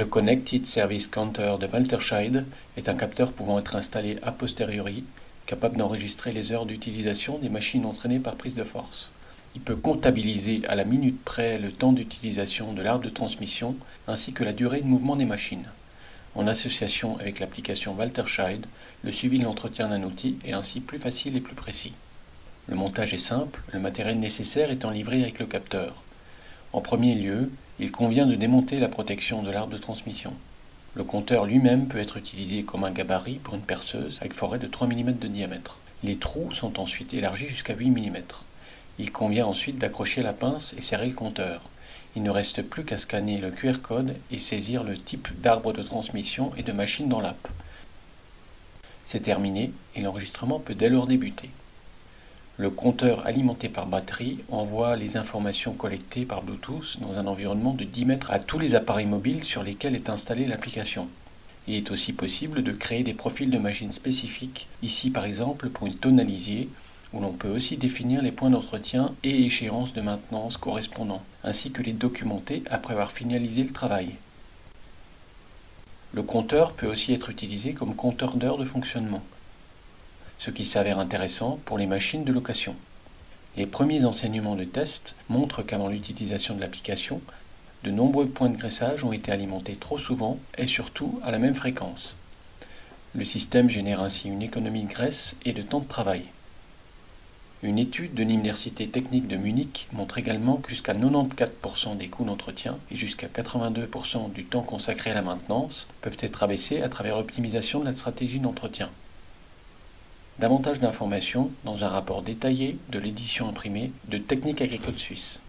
Le Connected Service Counter de Walterscheid est un capteur pouvant être installé a posteriori, capable d'enregistrer les heures d'utilisation des machines entraînées par prise de force. Il peut comptabiliser à la minute près le temps d'utilisation de l'arbre de transmission ainsi que la durée de mouvement des machines. En association avec l'application Walterscheid, le suivi de l'entretien d'un outil est ainsi plus facile et plus précis. Le montage est simple, le matériel nécessaire étant livré avec le capteur. En premier lieu, il convient de démonter la protection de l'arbre de transmission. Le compteur lui-même peut être utilisé comme un gabarit pour une perceuse avec forêt de 3 mm de diamètre. Les trous sont ensuite élargis jusqu'à 8 mm. Il convient ensuite d'accrocher la pince et serrer le compteur. Il ne reste plus qu'à scanner le QR code et saisir le type d'arbre de transmission et de machine dans l'app. C'est terminé et l'enregistrement peut dès lors débuter. Le compteur alimenté par batterie envoie les informations collectées par Bluetooth dans un environnement de 10 mètres à tous les appareils mobiles sur lesquels est installée l'application. Il est aussi possible de créer des profils de machines spécifiques, ici par exemple pour une tonalisier, où l'on peut aussi définir les points d'entretien et échéances de maintenance correspondants, ainsi que les documenter après avoir finalisé le travail. Le compteur peut aussi être utilisé comme compteur d'heures de fonctionnement, ce qui s'avère intéressant pour les machines de location. Les premiers enseignements de test montrent qu'avant l'utilisation de l'application, de nombreux points de graissage ont été alimentés trop souvent et surtout à la même fréquence. Le système génère ainsi une économie de graisse et de temps de travail. Une étude de l'Université technique de Munich montre également que jusqu'à 94% des coûts d'entretien et jusqu'à 82% du temps consacré à la maintenance peuvent être abaissés à travers l'optimisation de la stratégie d'entretien. Davantage d'informations dans un rapport détaillé de l'édition imprimée de Technique agricole suisse.